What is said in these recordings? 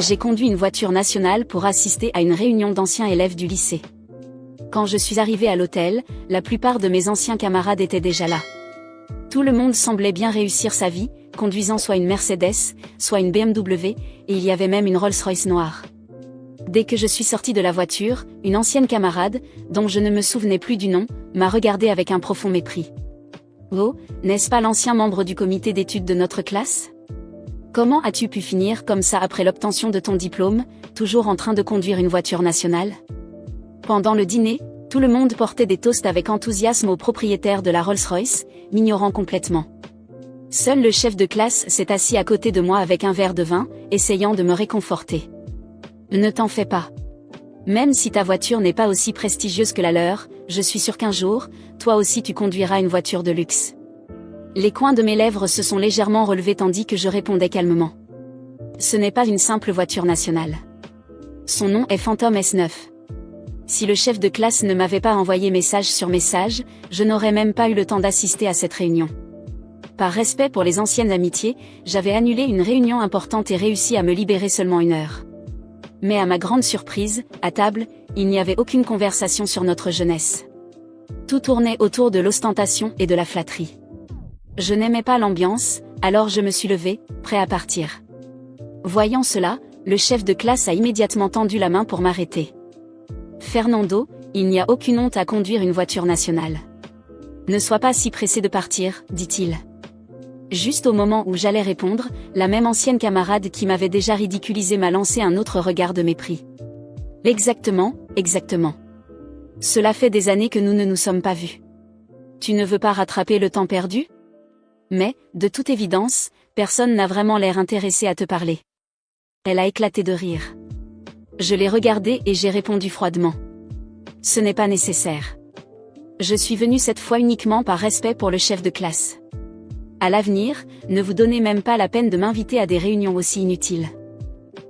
J'ai conduit une voiture nationale pour assister à une réunion d'anciens élèves du lycée. Quand je suis arrivée à l'hôtel, la plupart de mes anciens camarades étaient déjà là. Tout le monde semblait bien réussir sa vie, conduisant soit une Mercedes, soit une BMW, et il y avait même une Rolls-Royce noire. Dès que je suis sortie de la voiture, une ancienne camarade, dont je ne me souvenais plus du nom, m'a regardée avec un profond mépris. « Oh, n'est-ce pas l'ancien membre du comité d'études de notre classe ? Comment as-tu pu finir comme ça après l'obtention de ton diplôme, toujours en train de conduire une voiture nationale ?» Pendant le dîner, tout le monde portait des toasts avec enthousiasme au propriétaire de la Rolls-Royce, m'ignorant complètement. Seul le chef de classe s'est assis à côté de moi avec un verre de vin, essayant de me réconforter. « Ne t'en fais pas. Même si ta voiture n'est pas aussi prestigieuse que la leur, je suis sûr qu'un jour, toi aussi tu conduiras une voiture de luxe. » Les coins de mes lèvres se sont légèrement relevés tandis que je répondais calmement. Ce n'est pas une simple voiture nationale. Son nom est Phantom S9. Si le chef de classe ne m'avait pas envoyé message sur message, je n'aurais même pas eu le temps d'assister à cette réunion. Par respect pour les anciennes amitiés, j'avais annulé une réunion importante et réussi à me libérer seulement 1 heure. Mais à ma grande surprise, à table, il n'y avait aucune conversation sur notre jeunesse. Tout tournait autour de l'ostentation et de la flatterie. Je n'aimais pas l'ambiance, alors je me suis levée, prêt à partir. Voyant cela, le chef de classe a immédiatement tendu la main pour m'arrêter. « Fernando, il n'y a aucune honte à conduire une voiture nationale. Ne sois pas si pressé de partir, dit-il. » Juste au moment où j'allais répondre, la même ancienne camarade qui m'avait déjà ridiculisé m'a lancé un autre regard de mépris. « Exactement, exactement. Cela fait des années que nous ne nous sommes pas vus. Tu ne veux pas rattraper le temps perdu ? Mais, de toute évidence, personne n'a vraiment l'air intéressé à te parler. » Elle a éclaté de rire. Je l'ai regardée et j'ai répondu froidement. « Ce n'est pas nécessaire. Je suis venue cette fois uniquement par respect pour le chef de classe. À l'avenir, ne vous donnez même pas la peine de m'inviter à des réunions aussi inutiles. »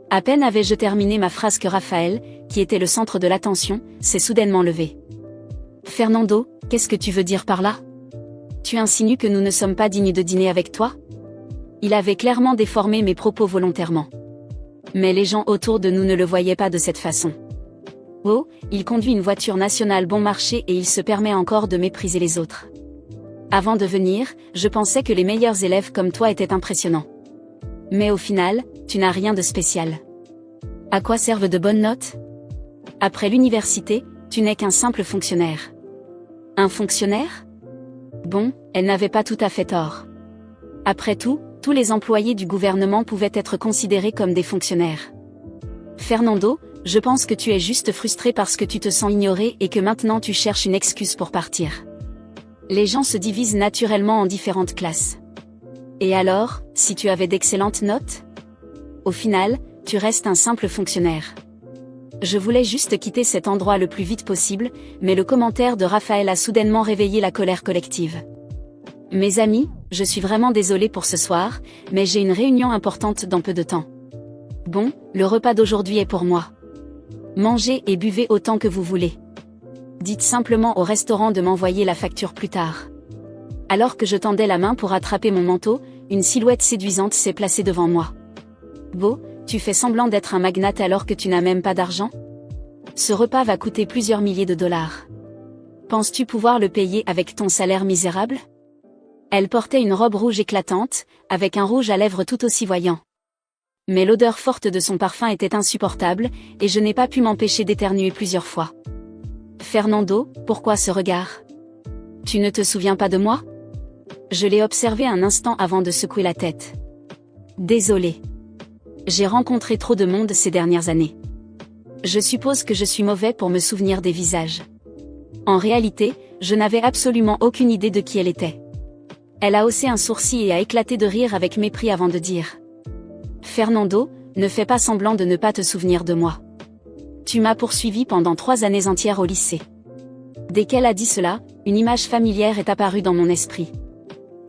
À peine avais-je terminé ma phrase que Raphaël, qui était le centre de l'attention, s'est soudainement levé. « Fernando, qu'est-ce que tu veux dire par là ? Tu insinues que nous ne sommes pas dignes de dîner avec toi ? » Il avait clairement déformé mes propos volontairement. Mais les gens autour de nous ne le voyaient pas de cette façon. Oh, il conduit une voiture nationale bon marché et il se permet encore de mépriser les autres. Avant de venir, je pensais que les meilleurs élèves comme toi étaient impressionnants. Mais au final, tu n'as rien de spécial. À quoi servent de bonnes notes ? Après l'université, tu n'es qu'un simple fonctionnaire. Un fonctionnaire ? Bon, elle n'avait pas tout à fait tort. Après tout, tous les employés du gouvernement pouvaient être considérés comme des fonctionnaires. Fernando, je pense que tu es juste frustré parce que tu te sens ignoré et que maintenant tu cherches une excuse pour partir. Les gens se divisent naturellement en différentes classes. Et alors, si tu avais d'excellentes notes ? Au final, tu restes un simple fonctionnaire. Je voulais juste quitter cet endroit le plus vite possible, mais le commentaire de Raphaël a soudainement réveillé la colère collective. Mes amis, je suis vraiment désolée pour ce soir, mais j'ai une réunion importante dans peu de temps. Bon, le repas d'aujourd'hui est pour moi. Mangez et buvez autant que vous voulez. Dites simplement au restaurant de m'envoyer la facture plus tard. Alors que je tendais la main pour attraper mon manteau, une silhouette séduisante s'est placée devant moi. Beau, tu fais semblant d'être un magnate alors que tu n'as même pas d'argent ? Ce repas va coûter plusieurs milliers de dollars. Penses-tu pouvoir le payer avec ton salaire misérable ? Elle portait une robe rouge éclatante, avec un rouge à lèvres tout aussi voyant. Mais l'odeur forte de son parfum était insupportable, et je n'ai pas pu m'empêcher d'éternuer plusieurs fois. Fernando, pourquoi ce regard ? Tu ne te souviens pas de moi ? Je l'ai observé un instant avant de secouer la tête. Désolé. J'ai rencontré trop de monde ces dernières années. Je suppose que je suis mauvais pour me souvenir des visages. En réalité, je n'avais absolument aucune idée de qui elle était. Elle a haussé un sourcil et a éclaté de rire avec mépris avant de dire. Fernando, ne fais pas semblant de ne pas te souvenir de moi. Tu m'as poursuivi pendant 3 années entières au lycée. Dès qu'elle a dit cela, une image familière est apparue dans mon esprit.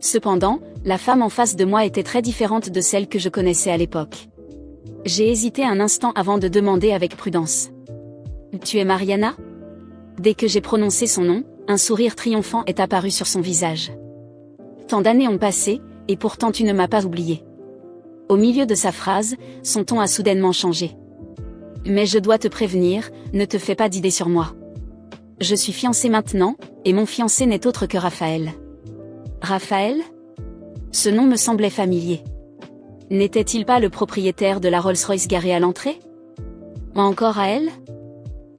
Cependant, la femme en face de moi était très différente de celle que je connaissais à l'époque. J'ai hésité un instant avant de demander avec prudence. Tu es Mariana ? Dès que j'ai prononcé son nom, un sourire triomphant est apparu sur son visage. Tant d'années ont passé, et pourtant tu ne m'as pas oublié. Au milieu de sa phrase, son ton a soudainement changé. Mais je dois te prévenir, ne te fais pas d'idées sur moi. Je suis fiancée maintenant, et mon fiancé n'est autre que Raphaël. Raphaël? Ce nom me semblait familier. N'était-il pas le propriétaire de la Rolls-Royce garée à l'entrée? Encore à elle?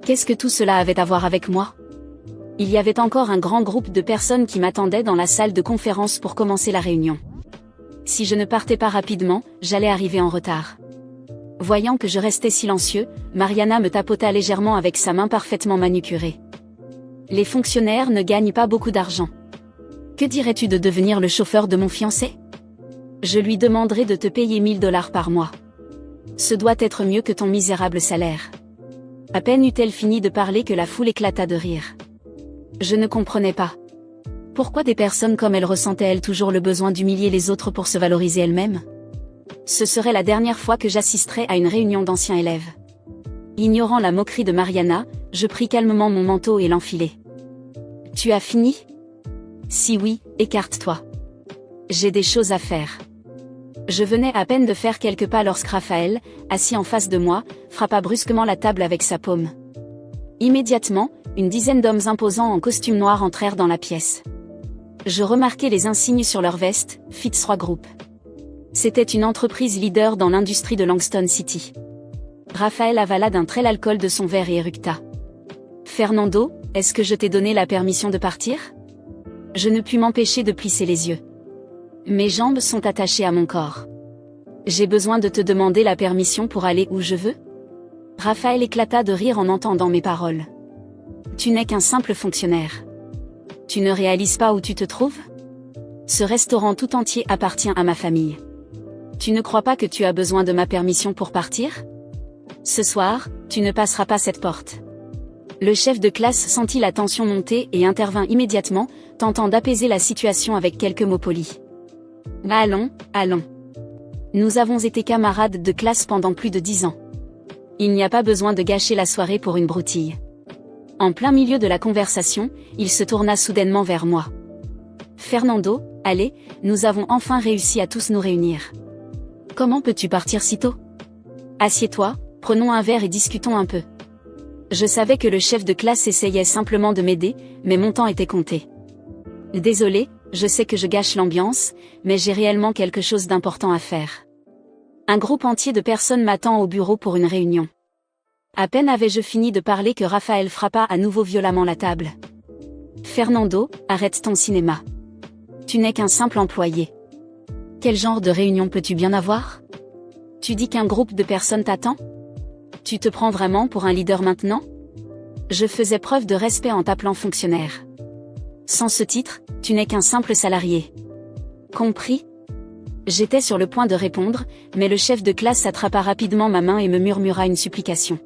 Qu'est-ce que tout cela avait à voir avec moi? Il y avait encore un grand groupe de personnes qui m'attendaient dans la salle de conférence pour commencer la réunion. Si je ne partais pas rapidement, j'allais arriver en retard. Voyant que je restais silencieux, Mariana me tapota légèrement avec sa main parfaitement manucurée. Les fonctionnaires ne gagnent pas beaucoup d'argent. Que dirais-tu de devenir le chauffeur de mon fiancé? Je lui demanderai de te payer 1 000 $ par mois. Ce doit être mieux que ton misérable salaire. À peine eut-elle fini de parler que la foule éclata de rire. Je ne comprenais pas. Pourquoi des personnes comme elle ressentaient-elles toujours le besoin d'humilier les autres pour se valoriser elles-mêmes? Ce serait la dernière fois que j'assisterais à une réunion d'anciens élèves. Ignorant la moquerie de Mariana, je pris calmement mon manteau et l'enfilai. Tu as fini? Si oui, écarte-toi. J'ai des choses à faire. Je venais à peine de faire quelques pas lorsque Raphaël, assis en face de moi, frappa brusquement la table avec sa paume. Immédiatement, une dizaine d'hommes imposants en costume noir entrèrent dans la pièce. Je remarquai les insignes sur leur veste, Fitzroy Group. C'était une entreprise leader dans l'industrie de Langston City. Raphaël avala d'un trait l'alcool de son verre et éructa. Fernando, est-ce que je t'ai donné la permission de partir? Je ne pus m'empêcher de plisser les yeux. Mes jambes sont attachées à mon corps. J'ai besoin de te demander la permission pour aller où je veux? Raphaël éclata de rire en entendant mes paroles. Tu n'es qu'un simple fonctionnaire. Tu ne réalises pas où tu te trouves? Ce restaurant tout entier appartient à ma famille. Tu ne crois pas que tu as besoin de ma permission pour partir? Ce soir, tu ne passeras pas cette porte. Le chef de classe sentit la tension monter et intervint immédiatement, tentant d'apaiser la situation avec quelques mots polis. Allons, allons. Nous avons été camarades de classe pendant plus de 10 ans. Il n'y a pas besoin de gâcher la soirée pour une broutille. En plein milieu de la conversation, il se tourna soudainement vers moi. Fernando, allez, nous avons enfin réussi à tous nous réunir. Comment peux-tu partir si tôt? Assieds-toi, prenons un verre et discutons un peu. Je savais que le chef de classe essayait simplement de m'aider, mais mon temps était compté. Désolé, je sais que je gâche l'ambiance, mais j'ai réellement quelque chose d'important à faire. Un groupe entier de personnes m'attend au bureau pour une réunion. À peine avais-je fini de parler que Raphaël frappa à nouveau violemment la table. Fernando, arrête ton cinéma. Tu n'es qu'un simple employé. Quel genre de réunion peux-tu bien avoir? Tu dis qu'un groupe de personnes t'attend? Tu te prends vraiment pour un leader maintenant? Je faisais preuve de respect en t'appelant fonctionnaire. Sans ce titre, tu n'es qu'un simple salarié. Compris? J'étais sur le point de répondre, mais le chef de classe attrapa rapidement ma main et me murmura une supplication.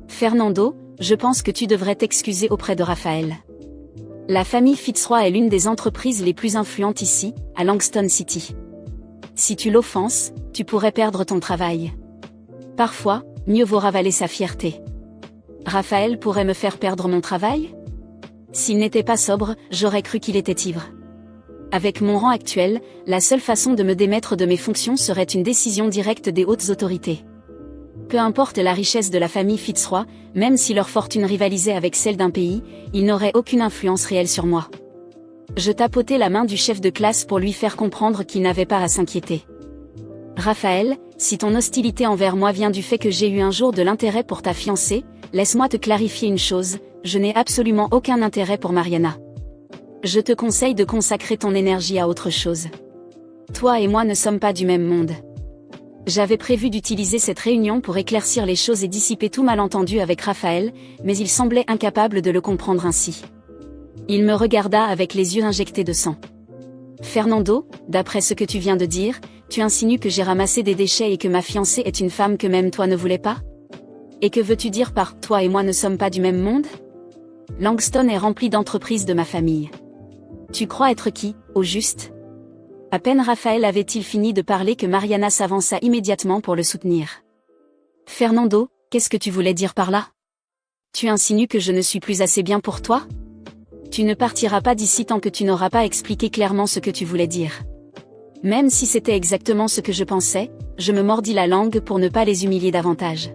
Fernando, je pense que tu devrais t'excuser auprès de Raphaël. La famille Fitzroy est l'une des entreprises les plus influentes ici, à Langston City. Si tu l'offenses, tu pourrais perdre ton travail. Parfois, mieux vaut ravaler sa fierté. Raphaël pourrait me faire perdre mon travail? S'il n'était pas sobre, j'aurais cru qu'il était ivre. Avec mon rang actuel, la seule façon de me démettre de mes fonctions serait une décision directe des hautes autorités. Peu importe la richesse de la famille Fitzroy, même si leur fortune rivalisait avec celle d'un pays, ils n'auraient aucune influence réelle sur moi. Je tapotai la main du chef de classe pour lui faire comprendre qu'il n'avait pas à s'inquiéter. Raphaël, si ton hostilité envers moi vient du fait que j'ai eu un jour de l'intérêt pour ta fiancée, laisse-moi te clarifier une chose, je n'ai absolument aucun intérêt pour Mariana. Je te conseille de consacrer ton énergie à autre chose. Toi et moi ne sommes pas du même monde. J'avais prévu d'utiliser cette réunion pour éclaircir les choses et dissiper tout malentendu avec Raphaël, mais il semblait incapable de le comprendre ainsi. Il me regarda avec les yeux injectés de sang. Fernando, d'après ce que tu viens de dire, tu insinues que j'ai ramassé des déchets et que ma fiancée est une femme que même toi ne voulais pas? Et que veux-tu dire par « toi et moi ne sommes pas du même monde » ? Langston est rempli d'entreprises de ma famille. Tu crois être qui, au juste? À peine Raphaël avait-il fini de parler que Mariana s'avança immédiatement pour le soutenir. Fernando, qu'est-ce que tu voulais dire par là? Tu insinues que je ne suis plus assez bien pour toi? Tu ne partiras pas d'ici tant que tu n'auras pas expliqué clairement ce que tu voulais dire. Même si c'était exactement ce que je pensais, je me mordis la langue pour ne pas les humilier davantage.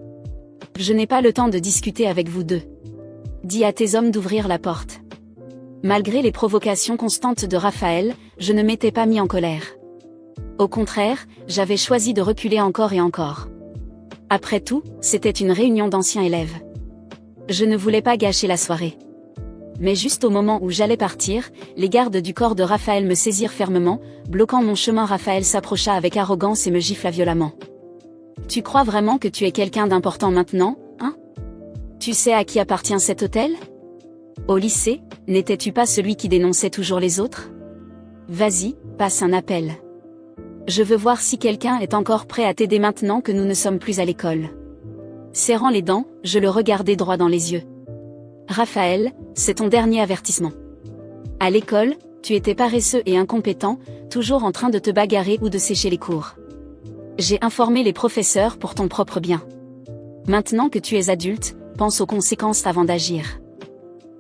Je n'ai pas le temps de discuter avec vous deux. Dis à tes hommes d'ouvrir la porte. Malgré les provocations constantes de Raphaël, je ne m'étais pas mis en colère. Au contraire, j'avais choisi de reculer encore et encore. Après tout, c'était une réunion d'anciens élèves. Je ne voulais pas gâcher la soirée. Mais juste au moment où j'allais partir, les gardes du corps de Raphaël me saisirent fermement, bloquant mon chemin. Raphaël s'approcha avec arrogance et me gifla violemment. Tu crois vraiment que tu es quelqu'un d'important maintenant, hein? Tu sais à qui appartient cet hôtel? Au lycée, n'étais-tu pas celui qui dénonçait toujours les autres? Vas-y, passe un appel. Je veux voir si quelqu'un est encore prêt à t'aider maintenant que nous ne sommes plus à l'école. Serrant les dents, je le regardai droit dans les yeux. Raphaël, c'est ton dernier avertissement. À l'école, tu étais paresseux et incompétent, toujours en train de te bagarrer ou de sécher les cours. J'ai informé les professeurs pour ton propre bien. Maintenant que tu es adulte, pense aux conséquences avant d'agir.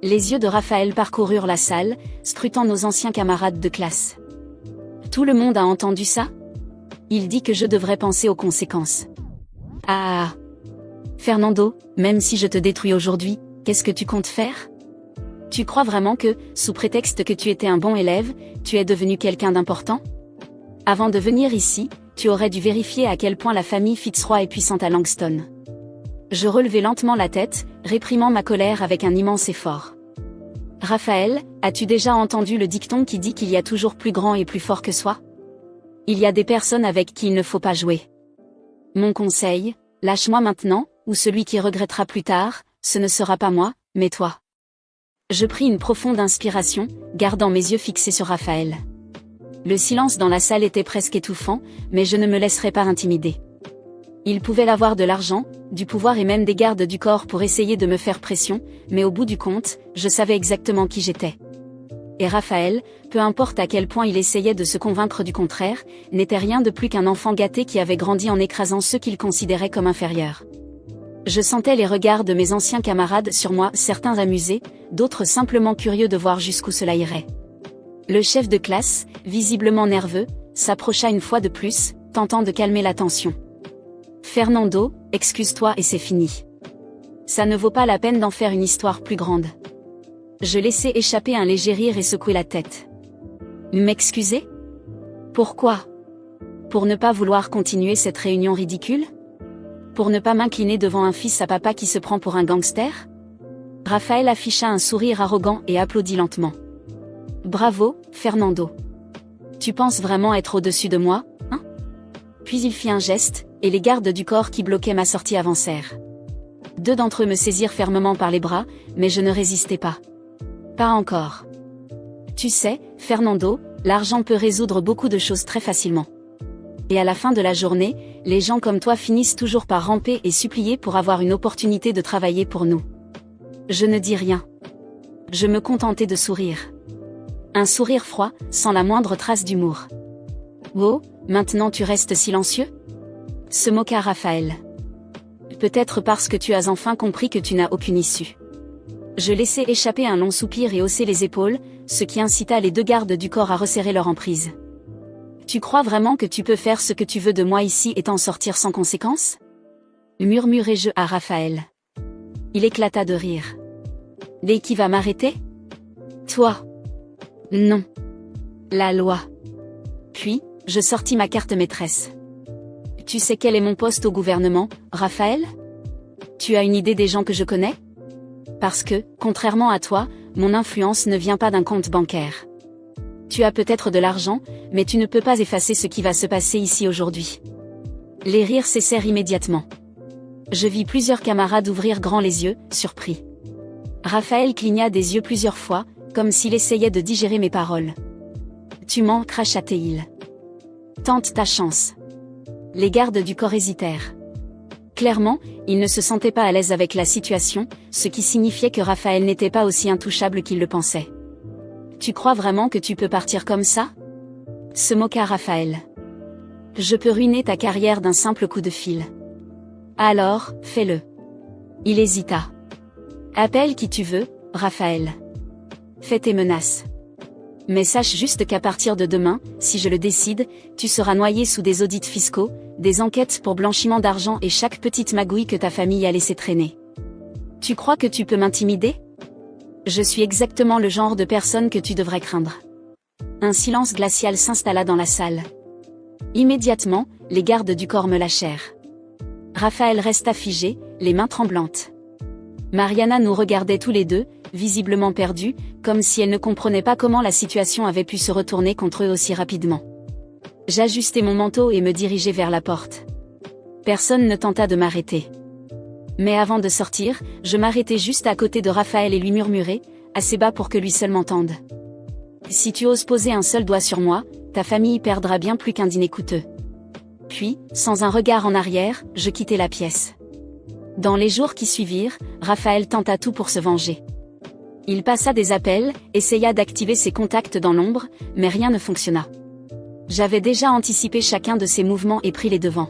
Les yeux de Raphaël parcoururent la salle, scrutant nos anciens camarades de classe. Tout le monde a entendu ça? Il dit que je devrais penser aux conséquences. Ah! Fernando, même si je te détruis aujourd'hui, qu'est-ce que tu comptes faire? Tu crois vraiment que, sous prétexte que tu étais un bon élève, tu es devenu quelqu'un d'important? Avant de venir ici, tu aurais dû vérifier à quel point la famille Fitzroy est puissante à Langston. Je relevai lentement la tête, réprimant ma colère avec un immense effort. Raphaël, as-tu déjà entendu le dicton qui dit qu'il y a toujours plus grand et plus fort que soi? Il y a des personnes avec qui il ne faut pas jouer. Mon conseil, lâche-moi maintenant, ou celui qui regrettera plus tard, ce ne sera pas moi, mais toi. Je pris une profonde inspiration, gardant mes yeux fixés sur Raphaël. Le silence dans la salle était presque étouffant, mais je ne me laisserai pas intimider. Il pouvait avoir de l'argent, du pouvoir et même des gardes du corps pour essayer de me faire pression, mais au bout du compte, je savais exactement qui j'étais. Et Raphaël, peu importe à quel point il essayait de se convaincre du contraire, n'était rien de plus qu'un enfant gâté qui avait grandi en écrasant ceux qu'il considérait comme inférieurs. Je sentais les regards de mes anciens camarades sur moi, certains amusés, d'autres simplement curieux de voir jusqu'où cela irait. Le chef de classe, visiblement nerveux, s'approcha une fois de plus, tentant de calmer la tension. Fernando, excuse-toi et c'est fini. Ça ne vaut pas la peine d'en faire une histoire plus grande. Je laissai échapper un léger rire et secouai la tête. M'excuser? Pourquoi? Pour ne pas vouloir continuer cette réunion ridicule? Pour ne pas m'incliner devant un fils à papa qui se prend pour un gangster? Raphaël afficha un sourire arrogant et applaudit lentement. Bravo, Fernando. Tu penses vraiment être au-dessus de moi, hein? Puis il fit un geste, et les gardes du corps qui bloquaient ma sortie avancèrent. Deux d'entre eux me saisirent fermement par les bras, mais je ne résistai pas. Pas encore. Tu sais, Fernando, l'argent peut résoudre beaucoup de choses très facilement. Et à la fin de la journée, les gens comme toi finissent toujours par ramper et supplier pour avoir une opportunité de travailler pour nous. Je ne dis rien. Je me contentais de sourire. Un sourire froid, sans la moindre trace d'humour. Oh, maintenant tu restes silencieux? Se moqua Raphaël. Peut-être parce que tu as enfin compris que tu n'as aucune issue. Je laissai échapper un long soupir et hausser les épaules, ce qui incita les deux gardes du corps à resserrer leur emprise. Tu crois vraiment que tu peux faire ce que tu veux de moi ici et t'en sortir sans conséquence? Murmurai-je à Raphaël. Il éclata de rire. Et qui va m'arrêter? Toi? Non. La loi. Puis, je sortis ma carte maîtresse. Tu sais quel est mon poste au gouvernement, Raphaël? Tu as une idée des gens que je connais? Parce que, contrairement à toi, mon influence ne vient pas d'un compte bancaire. Tu as peut-être de l'argent, mais tu ne peux pas effacer ce qui va se passer ici aujourd'hui. Les rires cessèrent immédiatement. Je vis plusieurs camarades ouvrir grand les yeux, surpris. Raphaël cligna des yeux plusieurs fois, comme s'il essayait de digérer mes paroles. Tu mens, cracha-t-il. Tente ta chance. Les gardes du corps hésitèrent. Clairement, ils ne se sentaient pas à l'aise avec la situation, ce qui signifiait que Raphaël n'était pas aussi intouchable qu'il le pensait. Tu crois vraiment que tu peux partir comme ça? Se moqua Raphaël. Je peux ruiner ta carrière d'un simple coup de fil. Alors, fais-le. Il hésita. Appelle qui tu veux, Raphaël. Fais tes menaces. Mais sache juste qu'à partir de demain, si je le décide, tu seras noyé sous des audits fiscaux, des enquêtes pour blanchiment d'argent et chaque petite magouille que ta famille a laissé traîner. Tu crois que tu peux m'intimider? Je suis exactement le genre de personne que tu devrais craindre. Un silence glacial s'installa dans la salle. Immédiatement, les gardes du corps me lâchèrent. Raphaël resta figé, les mains tremblantes. Mariana nous regardait tous les deux, visiblement perdus, comme si elle ne comprenait pas comment la situation avait pu se retourner contre eux aussi rapidement. J'ajustai mon manteau et me dirigeai vers la porte. Personne ne tenta de m'arrêter. Mais avant de sortir, je m'arrêtai juste à côté de Raphaël et lui murmurai, assez bas pour que lui seul m'entende. Si tu oses poser un seul doigt sur moi, ta famille perdra bien plus qu'un dîner coûteux. Puis, sans un regard en arrière, je quittai la pièce. Dans les jours qui suivirent, Raphaël tenta tout pour se venger. Il passa des appels, essaya d'activer ses contacts dans l'ombre, mais rien ne fonctionna. J'avais déjà anticipé chacun de ses mouvements et pris les devants.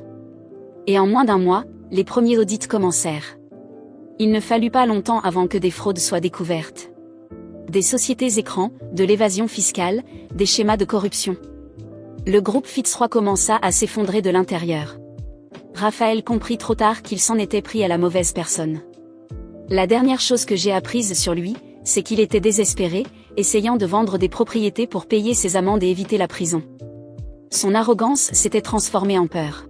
Et en moins d'un mois, les premiers audits commencèrent. Il ne fallut pas longtemps avant que des fraudes soient découvertes. Des sociétés écrans, de l'évasion fiscale, des schémas de corruption. Le groupe Fitzroy commença à s'effondrer de l'intérieur. Raphaël comprit trop tard qu'il s'en était pris à la mauvaise personne. La dernière chose que j'ai apprise sur lui, c'est qu'il était désespéré, essayant de vendre des propriétés pour payer ses amendes et éviter la prison. Son arrogance s'était transformée en peur.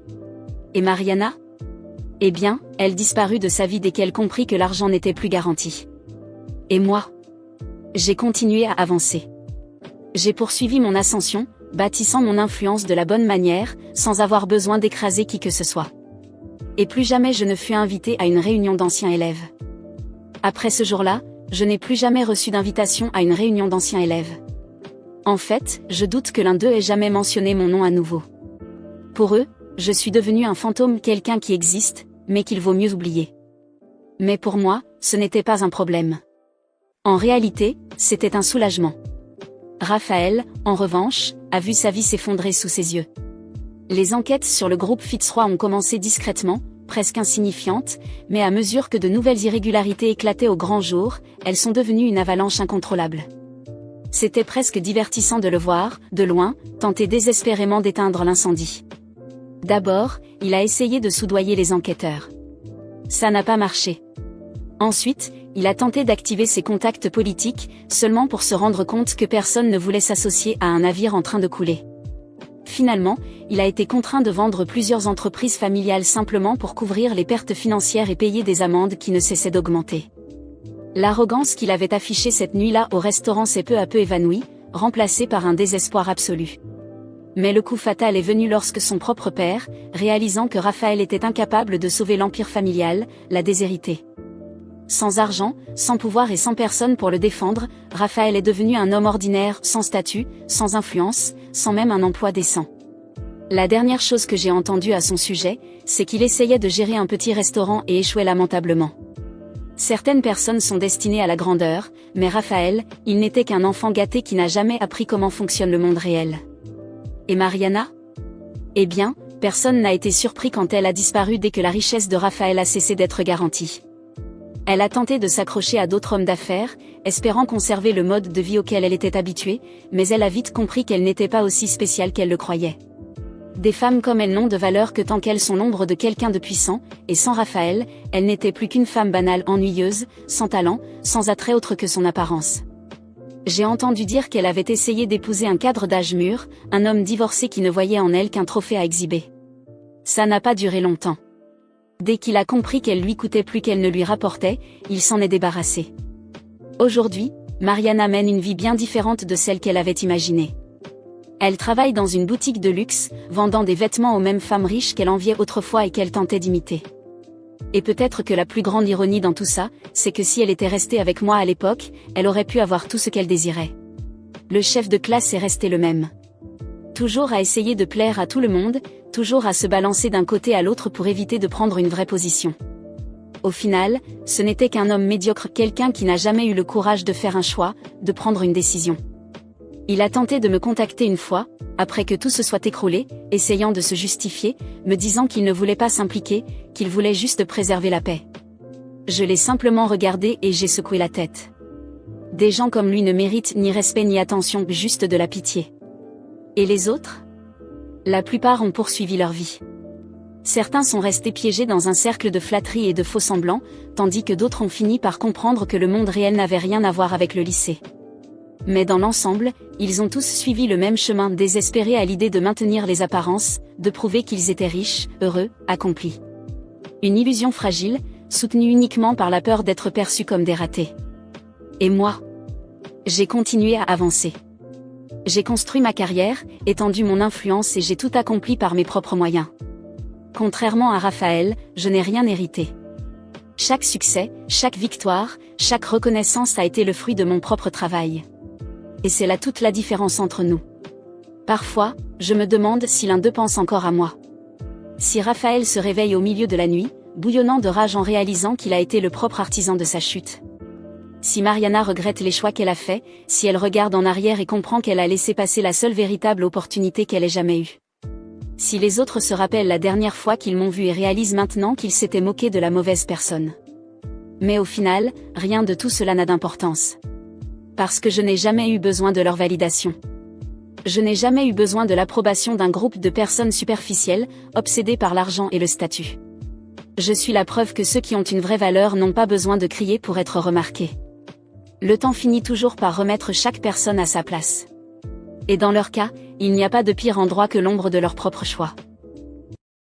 Et Mariana? Eh bien, elle disparut de sa vie dès qu'elle comprit que l'argent n'était plus garanti. Et moi? J'ai continué à avancer. J'ai poursuivi mon ascension, bâtissant mon influence de la bonne manière, sans avoir besoin d'écraser qui que ce soit. Et plus jamais je ne fus invité à une réunion d'anciens élèves. Après ce jour-là, je n'ai plus jamais reçu d'invitation à une réunion d'anciens élèves. En fait, je doute que l'un d'eux ait jamais mentionné mon nom à nouveau. Pour eux, je suis devenu un fantôme, quelqu'un qui existe, mais qu'il vaut mieux oublier. Mais pour moi, ce n'était pas un problème. En réalité, c'était un soulagement. Raphaël, en revanche, a vu sa vie s'effondrer sous ses yeux. Les enquêtes sur le groupe Fitzroy ont commencé discrètement, presque insignifiantes, mais à mesure que de nouvelles irrégularités éclataient au grand jour, elles sont devenues une avalanche incontrôlable. C'était presque divertissant de le voir, de loin, tenter désespérément d'éteindre l'incendie. D'abord, il a essayé de soudoyer les enquêteurs. Ça n'a pas marché. Ensuite, il a tenté d'activer ses contacts politiques, seulement pour se rendre compte que personne ne voulait s'associer à un navire en train de couler. Finalement, il a été contraint de vendre plusieurs entreprises familiales simplement pour couvrir les pertes financières et payer des amendes qui ne cessaient d'augmenter. L'arrogance qu'il avait affichée cette nuit-là au restaurant s'est peu à peu évanouie, remplacée par un désespoir absolu. Mais le coup fatal est venu lorsque son propre père, réalisant que Raphaël était incapable de sauver l'empire familial, l'a déshérité. Sans argent, sans pouvoir et sans personne pour le défendre, Raphaël est devenu un homme ordinaire, sans statut, sans influence, sans même un emploi décent. La dernière chose que j'ai entendue à son sujet, c'est qu'il essayait de gérer un petit restaurant et échouait lamentablement. Certaines personnes sont destinées à la grandeur, mais Raphaël, il n'était qu'un enfant gâté qui n'a jamais appris comment fonctionne le monde réel. Et Mariana? Eh bien, personne n'a été surpris quand elle a disparu dès que la richesse de Raphaël a cessé d'être garantie. Elle a tenté de s'accrocher à d'autres hommes d'affaires, espérant conserver le mode de vie auquel elle était habituée, mais elle a vite compris qu'elle n'était pas aussi spéciale qu'elle le croyait. Des femmes comme elle n'ont de valeur que tant qu'elles sont l'ombre de quelqu'un de puissant, et sans Raphaël, elle n'était plus qu'une femme banale ennuyeuse, sans talent, sans attrait autre que son apparence. J'ai entendu dire qu'elle avait essayé d'épouser un cadre d'âge mûr, un homme divorcé qui ne voyait en elle qu'un trophée à exhiber. Ça n'a pas duré longtemps. Dès qu'il a compris qu'elle lui coûtait plus qu'elle ne lui rapportait, il s'en est débarrassé. Aujourd'hui, Mariana mène une vie bien différente de celle qu'elle avait imaginée. Elle travaille dans une boutique de luxe, vendant des vêtements aux mêmes femmes riches qu'elle enviait autrefois et qu'elle tentait d'imiter. Et peut-être que la plus grande ironie dans tout ça, c'est que si elle était restée avec moi à l'époque, elle aurait pu avoir tout ce qu'elle désirait. Le chef de classe est resté le même. Toujours à essayer de plaire à tout le monde, toujours à se balancer d'un côté à l'autre pour éviter de prendre une vraie position. Au final, ce n'était qu'un homme médiocre, quelqu'un qui n'a jamais eu le courage de faire un choix, de prendre une décision. Il a tenté de me contacter une fois, après que tout se soit écroulé, essayant de se justifier, me disant qu'il ne voulait pas s'impliquer, qu'il voulait juste préserver la paix. Je l'ai simplement regardé et j'ai secoué la tête. Des gens comme lui ne méritent ni respect ni attention, juste de la pitié. Et les autres? La plupart ont poursuivi leur vie. Certains sont restés piégés dans un cercle de flatterie et de faux semblants, tandis que d'autres ont fini par comprendre que le monde réel n'avait rien à voir avec le lycée. Mais dans l'ensemble, ils ont tous suivi le même chemin, désespérés à l'idée de maintenir les apparences, de prouver qu'ils étaient riches, heureux, accomplis. Une illusion fragile, soutenue uniquement par la peur d'être perçus comme des ratés. Et moi? J'ai continué à avancer. J'ai construit ma carrière, étendu mon influence et j'ai tout accompli par mes propres moyens. Contrairement à Raphaël, je n'ai rien hérité. Chaque succès, chaque victoire, chaque reconnaissance a été le fruit de mon propre travail. Et c'est là toute la différence entre nous. Parfois, je me demande si l'un d'eux pense encore à moi. Si Raphaël se réveille au milieu de la nuit, bouillonnant de rage en réalisant qu'il a été le propre artisan de sa chute. Si Mariana regrette les choix qu'elle a faits, si elle regarde en arrière et comprend qu'elle a laissé passer la seule véritable opportunité qu'elle ait jamais eue. Si les autres se rappellent la dernière fois qu'ils m'ont vu et réalisent maintenant qu'ils s'étaient moqués de la mauvaise personne. Mais au final, rien de tout cela n'a d'importance. Parce que je n'ai jamais eu besoin de leur validation. Je n'ai jamais eu besoin de l'approbation d'un groupe de personnes superficielles, obsédées par l'argent et le statut. Je suis la preuve que ceux qui ont une vraie valeur n'ont pas besoin de crier pour être remarqués. Le temps finit toujours par remettre chaque personne à sa place. Et dans leur cas, il n'y a pas de pire endroit que l'ombre de leur propre choix.